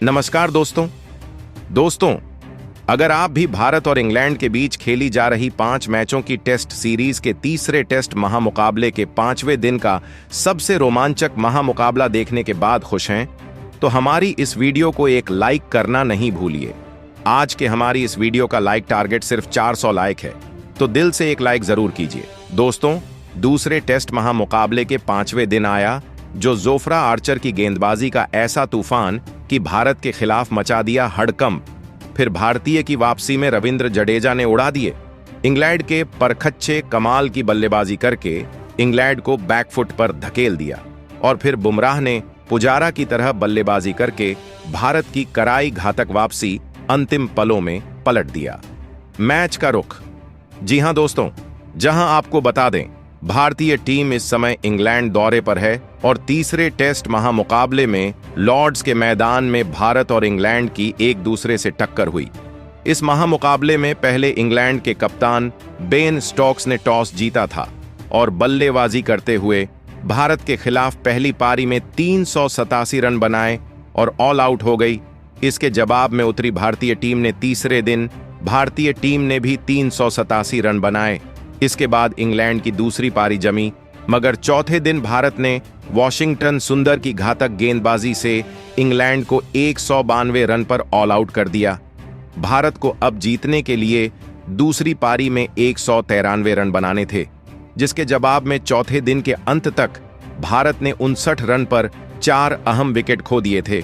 नमस्कार दोस्तों, अगर आप भी भारत और इंग्लैंड के बीच खेली जा रही 5 मैचों की टेस्ट सीरीज के तीसरे टेस्ट महामुकाबले के 5वें दिन का सबसे रोमांचक महामुकाबला देखने के बाद खुश हैं, तो हमारी इस वीडियो को एक लाइक करना नहीं भूलिए। आज के हमारी इस वीडियो का लाइक टारगेट सिर्फ 400 लाइक है, तो दिल से एक लाइक जरूर कीजिए। दोस्तों, दूसरे टेस्ट महामुकाबले के 5वें दिन आया, जो जोफ्रा आर्चर की गेंदबाजी का ऐसा तूफान कि भारत के खिलाफ मचा दिया हड़कंप। फिर भारतीय की वापसी में रविंद्र जडेजा ने उड़ा दिए। इंग्लैंड के परखच्चे कमाल की बल्लेबाजी करके इंग्लैंड को बैकफुट पर धकेल दिया, और फिर बुमराह ने पुजारा की तरह बल्लेबाजी करके भारत की कराई घातक वापसी अंतिम पलों में पलट दिया। मैच का रुख, जी हां दोस्तों, जहां आपको बता दें, भारतीय टीम इस समय इंग्लैंड दौरे पर है और तीसरे टेस्ट महामुकाबले में लॉर्ड्स के मैदान में भारत और इंग्लैंड की एक दूसरे से टक्कर हुई। इस महामुकाबले में पहले इंग्लैंड के कप्तान बेन स्टोक्स ने टॉस जीता था और बल्लेबाजी करते हुए भारत के खिलाफ पहली पारी में 387 रन बनाए और ऑल आउट हो गई। इसके जवाब में उतरी भारतीय टीम ने तीसरे दिन भारतीय टीम ने भी 387 रन बनाए। इसके बाद इंग्लैंड की दूसरी पारी जमी, मगर चौथे दिन भारत ने वॉशिंगटन सुंदर की घातक गेंदबाजी से इंग्लैंड को 192 रन पर ऑल आउट कर दिया। भारत को अब जीतने के लिए दूसरी पारी में 193 रन बनाने थे, जिसके जवाब में चौथे दिन के अंत तक भारत ने 59 रन पर 4 अहम विकेट खो दिए थे।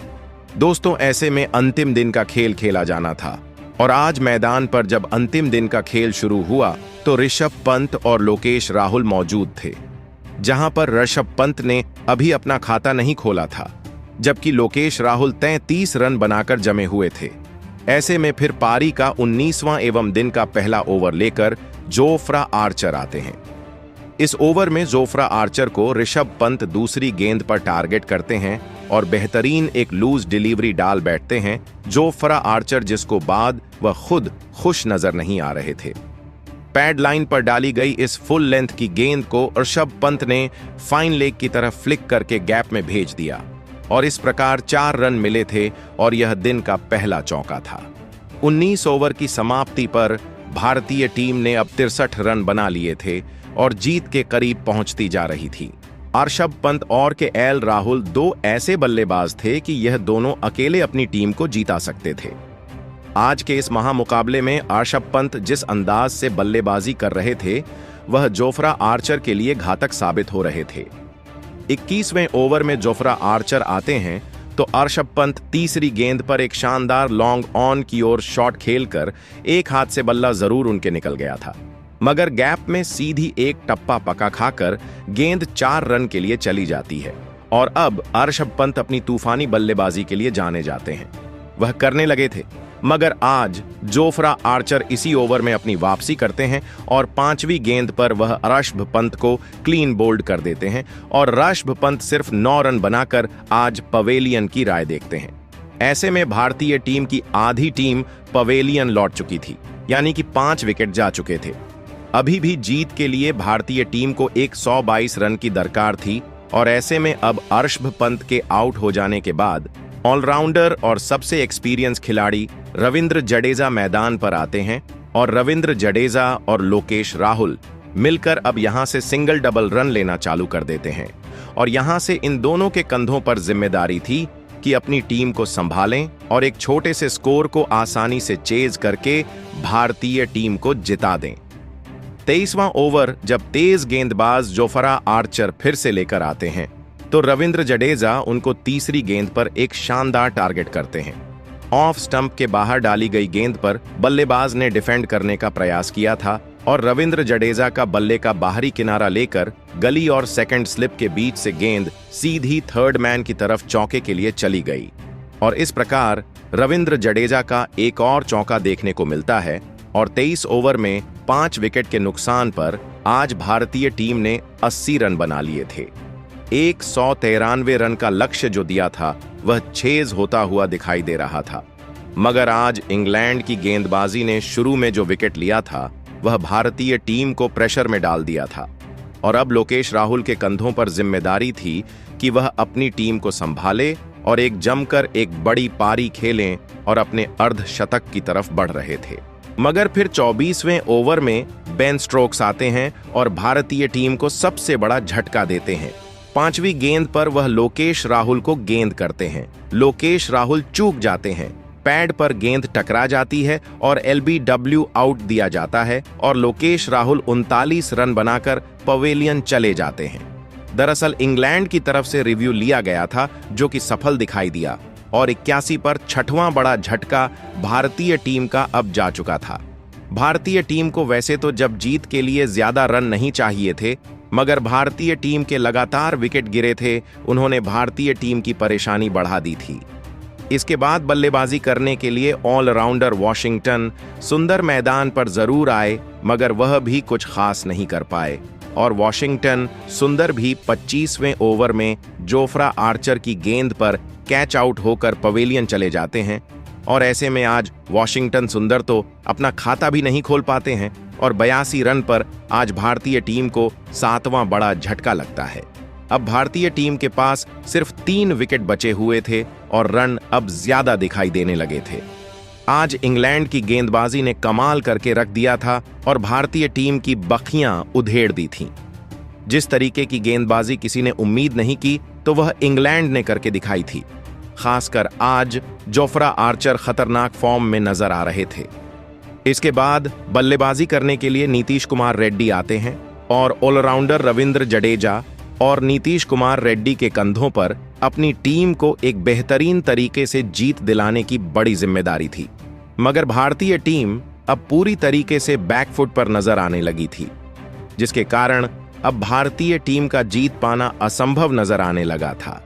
दोस्तों, ऐसे में अंतिम दिन का खेल खेला जाना था, और आज मैदान पर जब अंतिम दिन का खेल शुरू हुआ तो ऋषभ पंत और लोकेश राहुल मौजूद थे। जहां पर ऋषभ पंत ने अभी अपना खाता नहीं खोला था, जबकि लोकेश राहुल 33 रन बनाकर जमे हुए थे। ऐसे में फिर पारी का 19वां एवं दिन का पहला ओवर लेकर जोफ्रा आर्चर आते हैं। इस ओवर में जोफ्रा आर्चर को ऋषभ पंत दूसरी गेंद पर टारगेट करते हैं और बेहतरीन एक लूज डिलीवरी डाल बैठते हैं जोफ्रा आर्चर, जिसको बाद वह खुद खुश नजर नहीं आ रहे थे। पैड लाइन पर डाली गई इस फुल लेंथ की गेंद को ऋषभ पंत ने फाइन लेग की तरफ फ्लिक करके गैप में भेज दिया, और इस प्रकार 4 रन मिले थे और यह दिन का पहला चौका था। 19 ओवर की समाप्ति पर भारतीय टीम ने अब 63 रन बना लिए थे और जीत के करीब पहुंचती जा रही थी। ऋषभ पंत और केएल राहुल 2 ऐसे बल्लेबाज थे कि यह दोनों अकेले अपनी टीम को जीता सकते थे। आज के इस महामुकाबले में ऋषभ पंत जिस अंदाज से बल्लेबाजी कर रहे थे, वह जोफ्रा आर्चर के लिए घातक साबित हो रहे थे। 21वें ओवर में जोफ्रा आर्चर आते हैं तो ऋषभ पंत तीसरी गेंद पर एक शानदार लॉन्ग ऑन की ओर शॉट खेलकर एक हाथ से बल्ला जरूर उनके निकल गया था, मगर गैप में सीधी एक टप्पा पका खाकर गेंद 4 रन के लिए चली जाती है, और अब ऋषभ पंत अपनी तूफानी बल्लेबाजी के लिए जाने जाते हैं। वह करने लगे थे, मगर आज जोफ्रा आर्चर इसी ओवर में अपनी वापसी करते हैं और 5वीं गेंद पर वह ऋषभ पंत को क्लीन बोल्ड कर देते हैं, और ऋषभ पंत सिर्फ 9 रन बनाकर आज पवेलियन की राह देखते हैं। ऐसे में भारतीय टीम की आधी टीम पवेलियन लौट चुकी थी, यानी कि 5 विकेट जा चुके थे। अभी भी जीत के लिए भारतीय टीम को 122 रन की दरकार थी, और ऐसे में अब ऋषभ पंत के आउट हो जाने के बाद ऑलराउंडर और सबसे एक्सपीरियंस खिलाड़ी रविंद्र जडेजा मैदान पर आते हैं, और रविंद्र जडेजा और लोकेश राहुल मिलकर अब यहां से सिंगल डबल रन लेना चालू कर देते हैं। और यहां से इन दोनों के कंधों पर जिम्मेदारी थी कि अपनी टीम को संभालें और एक छोटे से स्कोर को आसानी से चेज करके भारतीय टीम को जिता दें। 23वां ओवर जब तेज गेंदबाज जोफ्रा आर्चर फिर से लेकर आते हैं, तो रविंद्र जडेजा उनको तीसरी गेंद पर एक शानदार टारगेट करते हैं। ऑफ स्टंप के बाहर डाली गई गेंद पर बल्लेबाज ने डिफेंड करने का प्रयास किया था, और रविंद्र जडेजा का बल्ले का बाहरी किनारा लेकर गली और सेकंड स्लिप के बीच से गेंद सीधी थर्ड मैन की तरफ चौके के लिए चली गई, और इस प्रकार रविंद्र जडेजा का एक और चौका देखने को मिलता है। और 23 ओवर में 5 विकेट के नुकसान पर आज भारतीय टीम ने 80 रन बना लिए थे। 193 रन का लक्ष्य जो दिया था वह छेज होता हुआ दिखाई दे रहा था, मगर आज इंग्लैंड की गेंदबाजी ने शुरू में जो विकेट लिया था वह भारतीय टीम को प्रेशर में डाल दिया था, और अब लोकेश राहुल के कंधों पर जिम्मेदारी थी कि वह अपनी टीम को संभाले और जमकर एक बड़ी पारी खेलें और अपने अर्धशतक की तरफ बढ़ रहे थे। मगर फिर 24वें ओवर में बेन स्टोक्स आते हैं और भारतीय टीम को सबसे बड़ा झटका देते हैं। 5वीं गेंद पर वह लोकेश राहुल को गेंद करते हैं। लोकेश राहुल चूक जाते हैं, पैड पर गेंद टकरा जाती है और LBW आउट दिया जाता है और लोकेश राहुल 39 रन बनाकर पवेलियन चले जाते हैं। दरअसल इंग्लैंड की तरफ से रिव्यू लिया गया था जो कि सफल दिखाई दिया और 81 पर 6वां बड़ा झटका भारतीय टीम का अब जा चुका था। भारतीय टीम को वैसे तो जब जीत के लिए ज्यादा रन नहीं चाहिए थे, मगर भारतीय टीम के लगातार विकेट गिरे थे, उन्होंने भारतीय टीम की परेशानी बढ़ा दी थी। इसके बाद बल्लेबाजी करने के लिए ऑलराउंडर वॉशिंगटन सुंदर मैदान पर जरूर आए, मगर वह भी कुछ खास नहीं कर पाए और वॉशिंगटन सुंदर भी 25वें ओवर में जोफ्रा आर्चर की गेंद पर कैच आउट होकर पवेलियन चले जाते हैं। और ऐसे में आज वॉशिंगटन सुंदर तो अपना खाता भी नहीं खोल पाते हैं और 82 रन पर आज भारतीय टीम को 7वां बड़ा झटका लगता है। अब भारतीय टीम के पास सिर्फ 3 विकेट बचे हुए थे और रन अब ज्यादा दिखाई देने लगे थे। आज इंग्लैंड की गेंदबाजी ने कमाल करके रख दिया था और भारतीय टीम की बखियां उधेड़ दी थीं। जिस तरीके की गेंदबाजी किसी ने उम्मीद नहीं की तो वह इंग्लैंड ने करके दिखाई थी। खासकर आज जोफ्रा आर्चर खतरनाक फॉर्म में नजर आ रहे थे। इसके बाद बल्लेबाजी करने के लिए नीतीश कुमार रेड्डी आते हैं और ऑलराउंडर रविंद्र जडेजा और नीतीश कुमार रेड्डी के कंधों पर अपनी टीम को एक बेहतरीन तरीके से जीत दिलाने की बड़ी जिम्मेदारी थी। मगर भारतीय टीम अब पूरी तरीके से बैकफुट पर नजर आने लगी थी, जिसके कारण अब भारतीय टीम का जीत पाना असंभव नजर आने लगा था।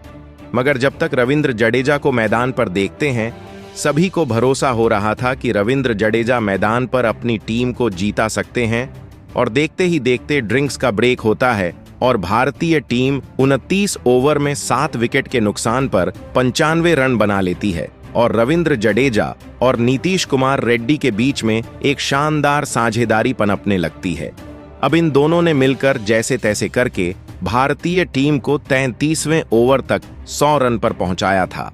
मगर जब तक रविंद्र जडेजा को मैदान पर देखते हैं, सभी को भरोसा हो रहा था कि रविंद्र जडेजा मैदान पर अपनी टीम को जीता सकते हैं। और देखते ही देखते ड्रिंक्स का ब्रेक होता है और भारतीय टीम 29 ओवर में 7 विकेट के नुकसान पर 95 रन बना लेती है और रविंद्र जडेजा और नीतीश कुमार रेड्डी के बीच में एक शानदार साझेदारी पनपने लगती है। अब इन दोनों ने मिलकर जैसे तैसे करके भारतीय टीम को 33वें ओवर तक 100 रन पर पहुंचाया था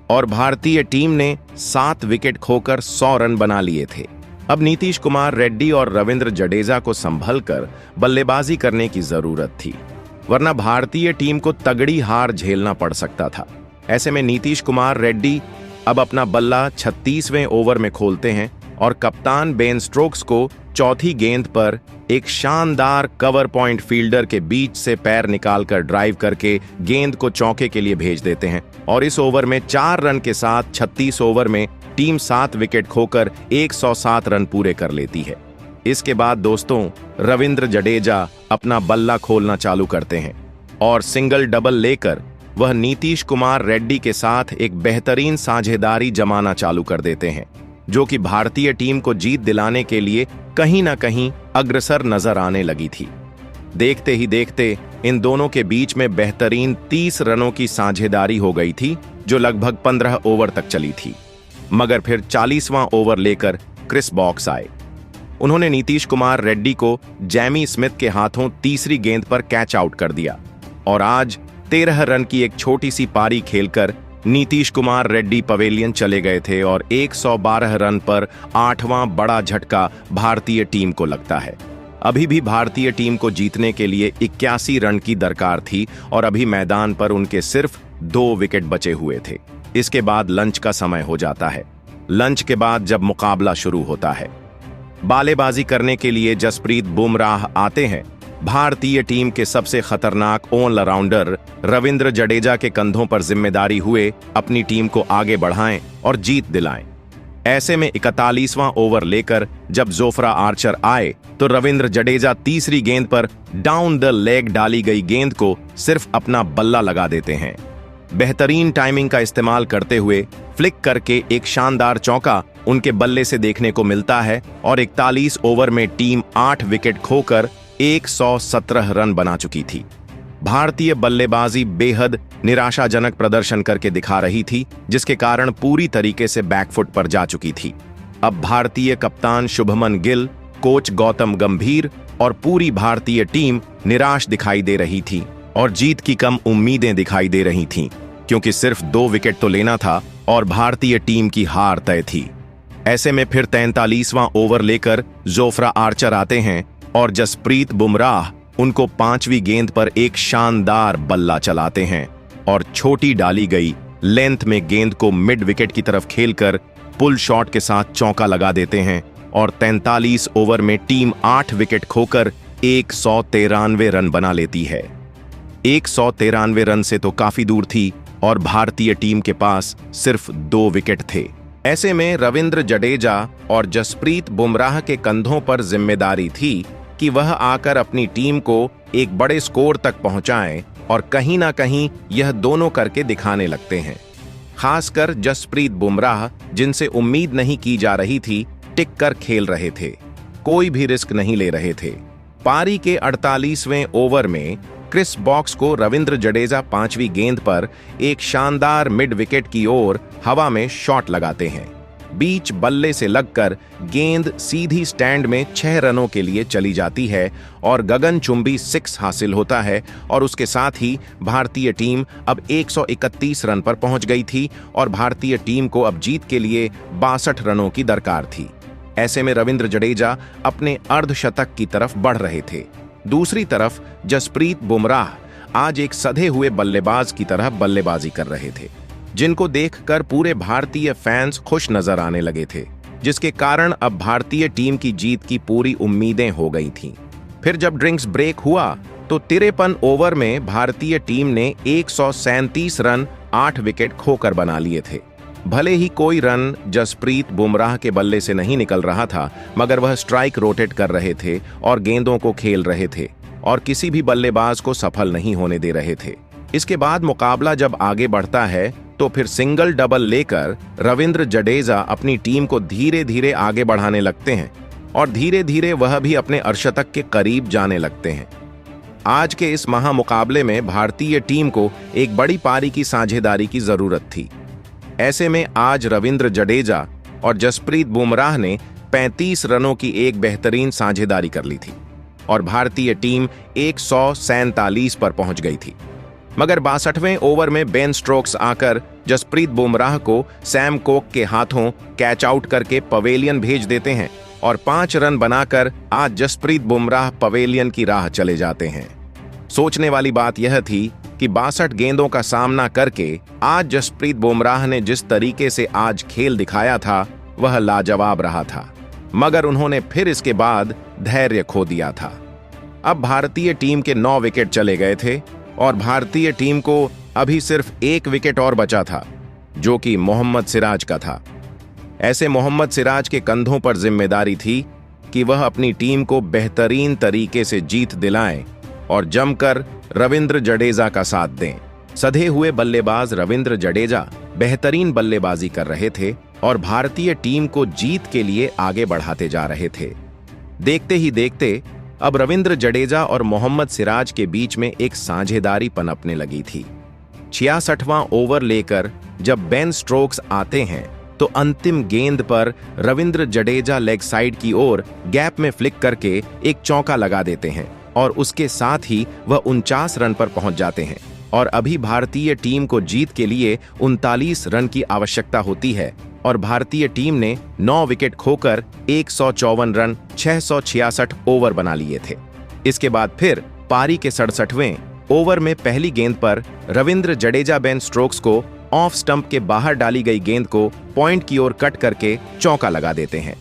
और भारतीय टीम ने 7 विकेट खोकर 100 रन बना लिए थे। अब नीतीश कुमार रेड्डी और रविंद्र जडेजा को संभलकर बल्लेबाजी करने की जरूरत थी, वरना भारतीय टीम को तगड़ी हार झेलना पड़ सकता था। ऐसे में नीतीश कुमार रेड्डी अब अपना बल्ला 36वें ओवर में खोलते हैं और कप्तान बेन स्टोक्स को चौथी गेंद पर एक शानदार कवर पॉइंट फील्डर के बीच से पैर निकालकर ड्राइव करके गेंद को चौके के लिए भेज देते हैं और इस ओवर में 4 रन के साथ 36 ओवर में टीम 7 विकेट खोकर 107 रन पूरे कर लेती है। इसके बाद दोस्तों रविंद्र जडेजा अपना बल्ला खोलना चालू करते हैं और सिंगल डबल लेकर वह नीतीश कुमार रेड्डी के साथ एक बेहतरीन साझेदारी जमाना चालू कर देते हैं, जो कि भारतीय टीम को जीत दिलाने के लिए कहीं ना कहीं अग्रसर नजर आने लगी थी। देखते ही देखते इन दोनों के बीच में बेहतरीन 30 रनों की साझेदारी हो गई थी, जो लगभग 15 ओवर तक चली थी। मगर फिर 40वां ओवर लेकर क्रिस बॉक्स आए। उन्होंने नीतीश कुमार रेड्डी को जैमी स्मिथ के हाथों तीसरी गेंद पर कैच आउट कर दिया और आज 13 रन की एक छोटी सी पारी खेलकर नीतीश कुमार रेड्डी पवेलियन चले गए थे और 112 रन पर 8वां बड़ा झटका भारतीय टीम को लगता है। अभी भी भारतीय टीम को जीतने के लिए 81 रन की दरकार थी और अभी मैदान पर उनके सिर्फ 2 विकेट बचे हुए थे। इसके बाद लंच का समय हो जाता है। लंच के बाद जब मुकाबला शुरू होता है, बल्लेबाजी करने के लिए जसप्रीत बुमराह आते हैं। भारतीय टीम के सबसे खतरनाक ऑलराउंडर रविंद्र जडेजा के कंधों पर जिम्मेदारी हुए अपनी टीम को आगे बढ़ाएं और जीत दिलाएं। ऐसे में 41वां ओवर लेकर जब जोफ्रा आर्चर आए तो रविंद्र जडेजा तीसरी गेंद पर डाउन द लेग डाली गई गेंद को सिर्फ अपना बल्ला लगा देते हैं। बेहतरीन टाइमिंग का इस्तेमाल करते हुए फ्लिक करके एक शानदार चौका उनके बल्ले से देखने को मिलता है और 41 ओवर में टीम 8 विकेट खोकर 117 रन बना चुकी थी। भारतीय बल्लेबाजी बेहद निराशाजनक प्रदर्शन करके दिखा रही थी, जिसके कारण पूरी तरीके से बैकफुट पर जा चुकी थी। अब भारतीय कप्तान शुभमन गिल, कोच गौतम गंभीर और पूरी भारतीय टीम निराश दिखाई दे रही थी और जीत की कम उम्मीदें दिखाई दे रही थीं। क्योंकि सिर्फ 2 विकेट तो लेना था और भारतीय टीम की हार तय थी। ऐसे में फिर 43वां ओवर लेकर जोफ्रा आर्चर आते हैं और जसप्रीत बुमराह उनको 5वीं गेंद पर एक शानदार बल्ला चलाते हैं और छोटी डाली गई लेंथ में गेंद को मिड विकेट की तरफ खेलकर पुल शॉट के साथ चौका लगा देते हैं और 43 ओवर में टीम 8 विकेट खोकर 193 रन बना लेती है। 193 रन से तो काफी दूर थी और भारतीय टीम के पास सिर्फ 2 विकेट थे। ऐसे में रविंद्र जडेजा और जसप्रीत बुमराह के कंधों पर जिम्मेदारी थी कि वह आकर अपनी टीम को एक बड़े स्कोर तक पहुंचाएं और कहीं ना कहीं यह दोनों करके दिखाने लगते हैं। खासकर जसप्रीत बुमराह, जिनसे उम्मीद नहीं की जा रही थी, टिक कर खेल रहे थे, कोई भी रिस्क नहीं ले रहे थे। पारी के 48वें ओवर में क्रिस बॉक्स को रविंद्र जडेजा 5वीं गेंद पर एक शानदार मिड विकेट की ओर हवा में शॉट लगाते हैं। बीच बल्ले से लगकर गेंद सीधी स्टैंड में 6 रनों के लिए चली जाती है और गगनचुंबी 6 हासिल होता है और उसके साथ ही भारतीय टीम अब 131 रन पर पहुंच गई थी और भारतीय टीम को अब जीत के लिए 62 रनों की दरकार थी। ऐसे में रविंद्र जडेजा अपने अर्धशतक की तरफ बढ़ रहे थे। दूसरी तरफ जसप्रीत बुमराह आज एक सधे हुए बल्लेबाज की तरह बल्लेबाजी कर रहे थे, जिनको देखकर पूरे भारतीय फैंस खुश नजर आने लगे थे, जिसके कारण अब भारतीय टीम की जीत की पूरी उम्मीदें हो गई थीं। फिर जब ड्रिंक्स ब्रेक हुआ तो 53 ओवर में भारतीय टीम ने 137 रन 8 विकेट खोकर बना लिए थे। भले ही कोई रन जसप्रीत बुमराह के बल्ले से नहीं निकल रहा था, मगर वह स्ट्राइक रोटेट कर रहे थे और गेंदों को खेल रहे थे और किसी भी बल्लेबाज को सफल नहीं होने दे रहे थे। इसके बाद मुकाबला जब आगे बढ़ता है तो फिर सिंगल डबल लेकर रविंद्र जडेजा अपनी टीम को धीरे धीरे आगे बढ़ाने लगते हैं और धीरे धीरे वह भी अपने अर्धशतक के करीब जाने लगते हैं। आज के इस महामुकाबले में भारतीय टीम को एक बड़ी पारी की साझेदारी की जरूरत थी। ऐसे में आज रविंद्र जडेजा और जसप्रीत बुमराह ने 35 रनों की एक बेहतरीन साझेदारी कर ली थी और भारतीय टीम 147 पर पहुंच गई थी। मगर 62वें ओवर में बेन स्टोक्स आकर जसप्रीत बुमराह को सैम कोक के हाथों कैच आउट करके पवेलियन भेज देते हैं और 5 रन बनाकर आज जसप्रीत बुमराह पवेलियन की राह चले जाते हैं। सोचने वाली बात यह थी कि 62 गेंदों का सामना करके आज जसप्रीत बुमराह ने जिस तरीके से आज खेल दिखाया था वह लाजवाब रहा था, मगर उन्होंने फिर इसके बाद धैर्य खो दिया था। अब भारतीय टीम के 9 विकेट चले गए थे और भारतीय टीम को अभी सिर्फ 1 विकेट और बचा था, जो कि मोहम्मद सिराज का था। ऐसे मोहम्मद सिराज के कंधों पर जिम्मेदारी थी कि वह अपनी टीम को बेहतरीन तरीके से जीत दिलाएं और जमकर रविंद्र जडेजा का साथ दें। सधे हुए बल्लेबाज रविंद्र जडेजा बेहतरीन बल्लेबाजी कर रहे थे और भारतीय टीम को जीत के लिए आगे बढ़ाते जा रहे थे। देखते ही देखते अब रविंद्र जडेजा और मोहम्मद सिराज के बीच में एक साझेदारी पनपने लगी थी। 66वां ओवर लेकर जब बेन स्टोक्स आते हैं तो अंतिम गेंद पर रविंद्र जडेजा लेग साइड की ओर गैप में फ्लिक करके एक चौका लगा देते हैं और उसके साथ ही वह 49 रन पर पहुंच जाते हैं और अभी भारतीय टीम को जीत के लिए 39 रन की आवश्यकता होती है और भारतीय टीम ने 9 विकेट खोकर 154 रन 666 ओवर बना लिए थे। इसके बाद फिर पारी के 67वें ओवर में पहली गेंद पर रविंद्र जडेजा बेन स्टोक्स को ऑफ स्टंप के बाहर डाली गई गेंद को पॉइंट की ओर कट करके चौका लगा देते हैं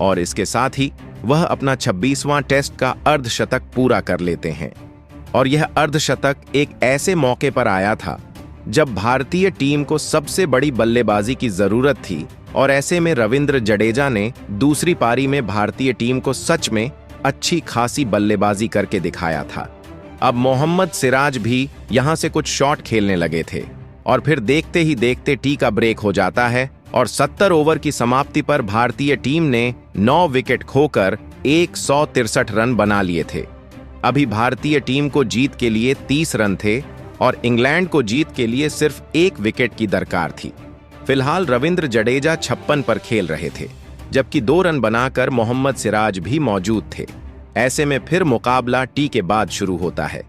और इसके साथ ही वह अपना 26वां टेस्ट का अर्धशतक पूरा कर लेते हैं। और यह अर्धशतक एक ऐसे मौके पर आया था जब भारतीय टीम को सबसे बड़ी बल्लेबाजी की जरूरत थी और ऐसे में रविंद्र जडेजा ने दूसरी पारी में भारतीय टीम को सच में अच्छी खासी बल्लेबाजी करके दिखाया था। अब मोहम्मद सिराज भी यहां से कुछ शॉट खेलने लगे थे और फिर देखते ही देखते टी का ब्रेक हो जाता है और 70 ओवर की समाप्ति पर भारतीय टीम ने 9 विकेट खोकर 163 रन बना लिए थे। अभी भारतीय टीम को जीत के लिए 30 रन थे और इंग्लैंड को जीत के लिए सिर्फ 1 विकेट की दरकार थी। फिलहाल रविंद्र जडेजा 56 पर खेल रहे थे, जबकि 2 रन बनाकर मोहम्मद सिराज भी मौजूद थे। ऐसे में फिर मुकाबला टी के बाद शुरू होता है।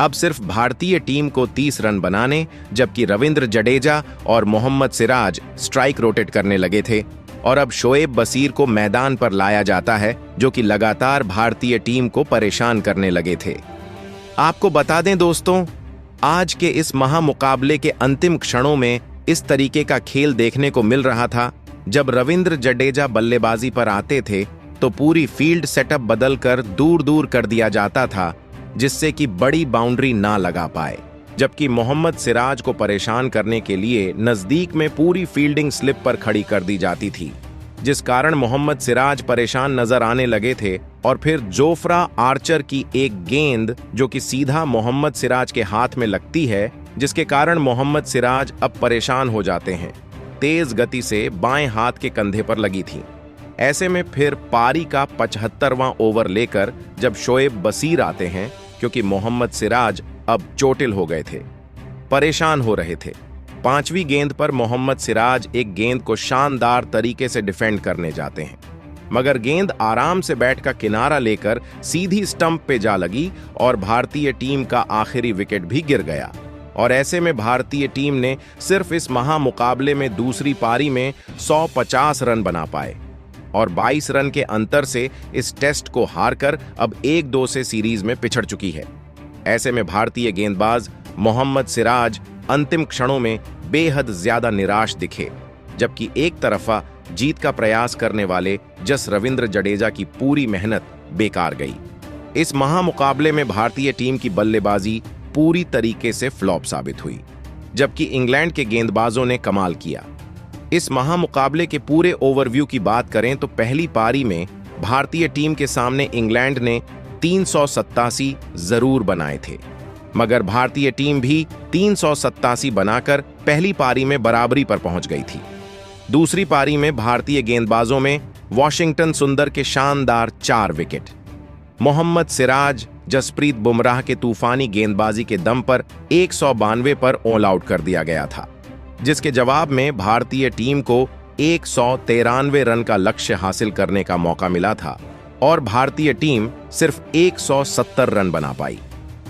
अब सिर्फ भारतीय टीम को 30 रन बनाने, जबकि रविंद्र जडेजा और मोहम्मद सिराज स्ट्राइक रोटेट करने लगे थे और अब शोएब बशीर को मैदान पर लाया जाता है, जो कि लगातार भारतीय टीम को परेशान करने लगे थे। आपको बता दें दोस्तों, आज के इस महामुकाबले के अंतिम क्षणों में इस तरीके का खेल देखने को मिल रहा था। जब रविंद्र जडेजा बल्लेबाजी पर आते थे तो पूरी फील्ड सेटअप बदलकर दूर दूर कर दिया जाता था, जिससे कि बड़ी बाउंड्री ना लगा पाए, जबकि मोहम्मद सिराज को परेशान करने के लिए नजदीक में पूरी फील्डिंग स्लिप पर खड़ी कर दी जाती थी, जिस कारण मोहम्मद सिराज परेशान नजर आने लगे थे। और फिर जोफ्रा आर्चर की एक गेंद जो कि सीधा मोहम्मद सिराज के हाथ में लगती है, जिसके कारण मोहम्मद सिराज अब परेशान हो जाते हैं। तेज गति से बाएं हाथ के कंधे पर लगी थी। ऐसे में फिर पारी का 75वां ओवर लेकर जब शोएब बशीर आते हैं, क्योंकि मोहम्मद सिराज अब चोटिल हो गए थे, परेशान हो रहे थे। 5वीं गेंद पर मोहम्मद सिराज एक गेंद को शानदार तरीके से डिफेंड करने जाते हैं, मगर गेंद आराम से बैट का किनारा लेकर सीधी स्टंप पे जा लगी और भारतीय टीम का आखिरी विकेट भी गिर गया। और ऐसे में भारतीय टीम ने सिर्फ इस महामुकाबले में दूसरी पारी में 150 रन बना पाए और 22 रन के अंतर से इस टेस्ट को हारकर अब 1-2 से सीरीज में पिछड़ चुकी है। ऐसे में भारतीय गेंदबाज मोहम्मद सिराज अंतिम क्षणों में बेहद ज्यादा निराश दिखे, जबकि एक तरफा जीत का प्रयास करने वाले जस रविंद्र जडेजा की पूरी मेहनत बेकार गई। इस महामुकाबले में भारतीय टीम की बल्लेबाजी पूरी तरीके से फ्लॉप साबित हुई, जबकि इंग्लैंड के गेंदबाजों ने कमाल किया। इस महामुकाबले के पूरे ओवरव्यू की बात करें तो पहली पारी में भारतीय टीम के सामने इंग्लैंड ने 387 जरूर बनाए थे, मगर भारतीय टीम भी 387 बनाकर पहली पारी में बराबरी पर पहुंच गई थी। दूसरी पारी में भारतीय गेंदबाजों में वॉशिंगटन सुंदर के शानदार 4 विकेट, मोहम्मद सिराज जसप्रीत बुमराह के तूफानी गेंदबाजी के दम पर 192 पर ऑल आउट कर दिया गया था, जिसके जवाब में भारतीय टीम को 193 रन का लक्ष्य हासिल करने का मौका मिला था और भारतीय टीम सिर्फ 170 रन बना पाई।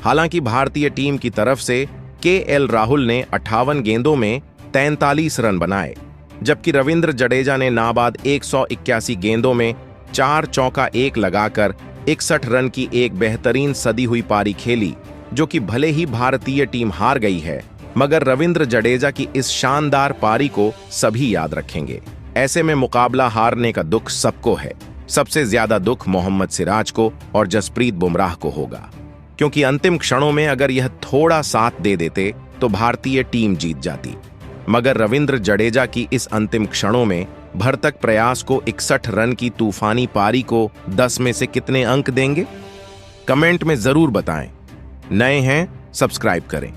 हालांकि भारतीय टीम की तरफ से केएल राहुल ने 58 गेंदों में 43 रन बनाए, जबकि रविंद्र जडेजा ने नाबाद 181 गेंदों में 4 चौका 1 लगाकर 61 रन की एक बेहतरीन सदी हुई पारी खेली, जो कि भले ही भारतीय टीम हार गई है, मगर रविंद्र जडेजा की इस शानदार पारी को सभी याद रखेंगे। ऐसे में मुकाबला हारने का दुख सबको है। सबसे ज्यादा दुख मोहम्मद सिराज को और जसप्रीत बुमराह को होगा, क्योंकि अंतिम क्षणों में अगर यह थोड़ा साथ दे देते तो भारतीय टीम जीत जाती, मगर रविंद्र जडेजा की इस अंतिम क्षणों में भरतक प्रयास को 61 रन की तूफानी पारी को 10 में से कितने अंक देंगे? कमेंट में जरूर बताएं। नए हैं, सब्सक्राइब करें।